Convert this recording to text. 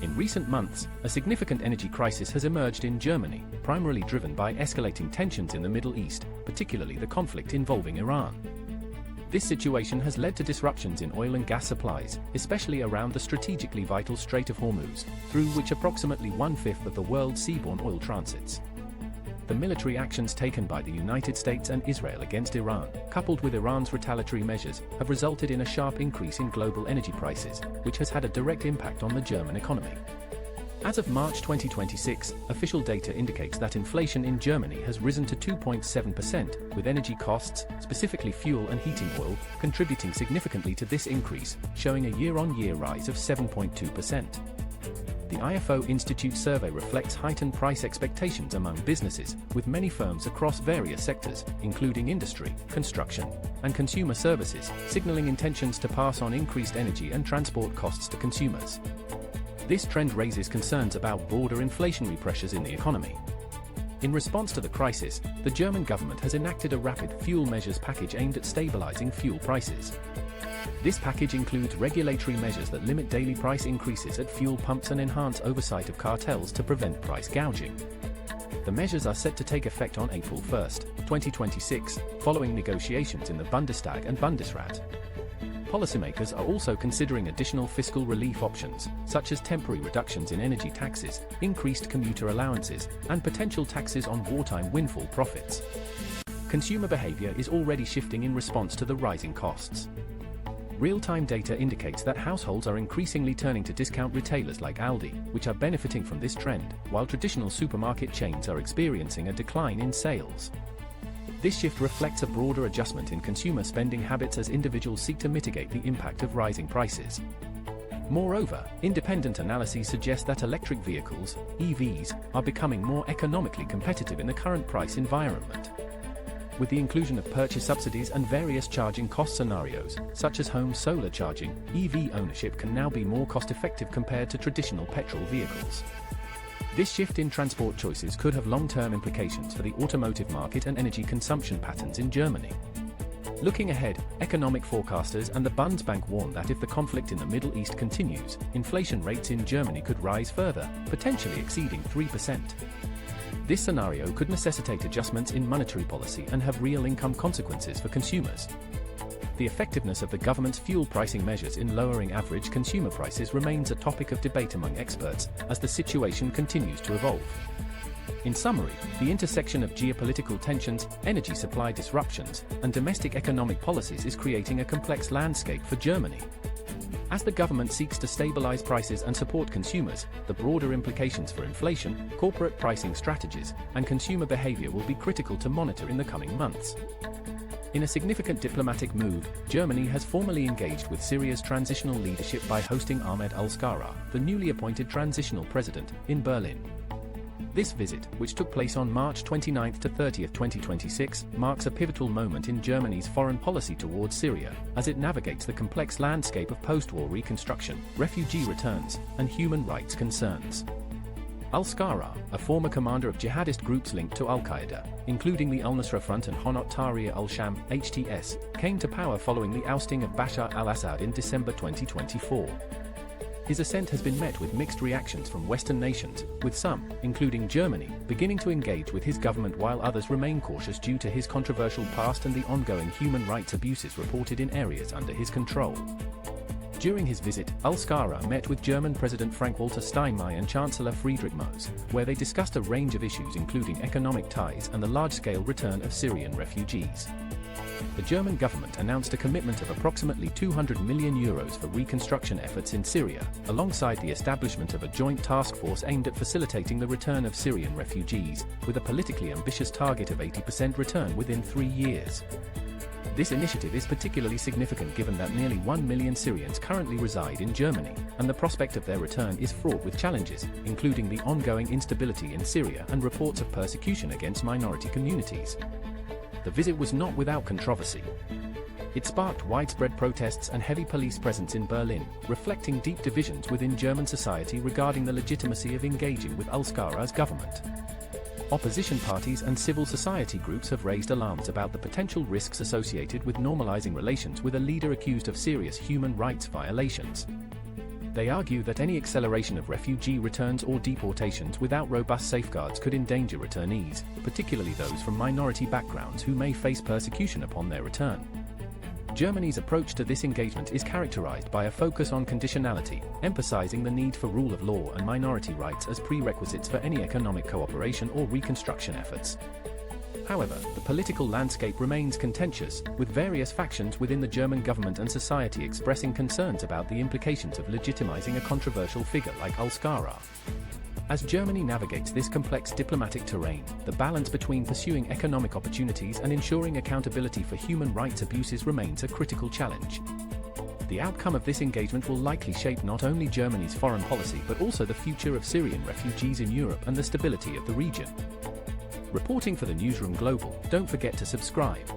In recent months, a significant energy crisis has emerged in Germany, primarily driven by escalating tensions in the Middle East, particularly the conflict involving Iran. This situation has led to disruptions in oil and gas supplies, especially around the strategically vital Strait of Hormuz, through which approximately 1/5 of the world's seaborne oil transits. The military actions taken by the United States and Israel against Iran, coupled with Iran's retaliatory measures, have resulted in a sharp increase in global energy prices, which has had a direct impact on the German economy. As of March 2026, official data indicates that inflation in Germany has risen to 2.7%, with energy costs, specifically fuel and heating oil, contributing significantly to this increase, showing a year-on-year rise of 7.2%. The IFO Institute survey reflects heightened price expectations among businesses, with many firms across various sectors, including industry, construction, and consumer services, signaling intentions to pass on increased energy and transport costs to consumers. This trend raises concerns about broader inflationary pressures in the economy. In response to the crisis, the German government has enacted a rapid fuel measures package aimed at stabilizing fuel prices. This package includes regulatory measures that limit daily price increases at fuel pumps and enhance oversight of cartels to prevent price gouging. The measures are set to take effect on April 1, 2026, following negotiations in the Bundestag and Bundesrat. Policymakers are also considering additional fiscal relief options, such as temporary reductions in energy taxes, increased commuter allowances, and potential taxes on wartime windfall profits. Consumer behavior is already shifting in response to the rising costs. Real-time data indicates that households are increasingly turning to discount retailers like Aldi, which are benefiting from this trend, while traditional supermarket chains are experiencing a decline in sales. This shift reflects a broader adjustment in consumer spending habits as individuals seek to mitigate the impact of rising prices. Moreover, independent analyses suggest that electric vehicles, EVs, are becoming more economically competitive in the current price environment. With the inclusion of purchase subsidies and various charging cost scenarios, such as home solar charging, EV ownership can now be more cost-effective compared to traditional petrol vehicles. This shift in transport choices could have long-term implications for the automotive market and energy consumption patterns in Germany. Looking ahead, economic forecasters and the Bundesbank warn that if the conflict in the Middle East continues, inflation rates in Germany could rise further, potentially exceeding 3%. This scenario could necessitate adjustments in monetary policy and have real income consequences for consumers. The effectiveness of the government's fuel pricing measures in lowering average consumer prices remains a topic of debate among experts, as the situation continues to evolve. In summary, the intersection of geopolitical tensions, energy supply disruptions, and domestic economic policies is creating a complex landscape for Germany. As the government seeks to stabilize prices and support consumers, the broader implications for inflation, corporate pricing strategies, and consumer behavior will be critical to monitor in the coming months. In a significant diplomatic move, Germany has formally engaged with Syria's transitional leadership by hosting Ahmed al-Shara, the newly appointed transitional president, in Berlin. This visit, which took place on March 29 to 30, 2026, marks a pivotal moment in Germany's foreign policy towards Syria, as it navigates the complex landscape of post-war reconstruction, refugee returns, and human rights concerns. Al-Shara, a former commander of jihadist groups linked to al-Qaeda, including the al-Nusra Front and Honat Tahrir al-Sham (HTS), came to power following the ousting of Bashar al-Assad in December 2024. His ascent has been met with mixed reactions from Western nations, with some, including Germany, beginning to engage with his government while others remain cautious due to his controversial past and the ongoing human rights abuses reported in areas under his control. During his visit, al-Shara met with German President Frank-Walter Steinmeier and Chancellor Friedrich Merz, where they discussed a range of issues including economic ties and the large-scale return of Syrian refugees. The German government announced a commitment of approximately €200 million for reconstruction efforts in Syria, alongside the establishment of a joint task force aimed at facilitating the return of Syrian refugees, with a politically ambitious target of 80% return within 3 years. This initiative is particularly significant given that nearly 1 million Syrians currently reside in Germany, and the prospect of their return is fraught with challenges, including the ongoing instability in Syria and reports of persecution against minority communities. The visit was not without controversy. It sparked widespread protests and heavy police presence in Berlin, reflecting deep divisions within German society regarding the legitimacy of engaging with al-Shara's government. Opposition parties and civil society groups have raised alarms about the potential risks associated with normalizing relations with a leader accused of serious human rights violations. They argue that any acceleration of refugee returns or deportations without robust safeguards could endanger returnees, particularly those from minority backgrounds who may face persecution upon their return. Germany's approach to this engagement is characterized by a focus on conditionality, emphasizing the need for rule of law and minority rights as prerequisites for any economic cooperation or reconstruction efforts. However, the political landscape remains contentious, with various factions within the German government and society expressing concerns about the implications of legitimizing a controversial figure like Ulskara. As Germany navigates this complex diplomatic terrain, the balance between pursuing economic opportunities and ensuring accountability for human rights abuses remains a critical challenge. The outcome of this engagement will likely shape not only Germany's foreign policy but also the future of Syrian refugees in Europe and the stability of the region. Reporting for the Newsroom Global, don't forget to subscribe.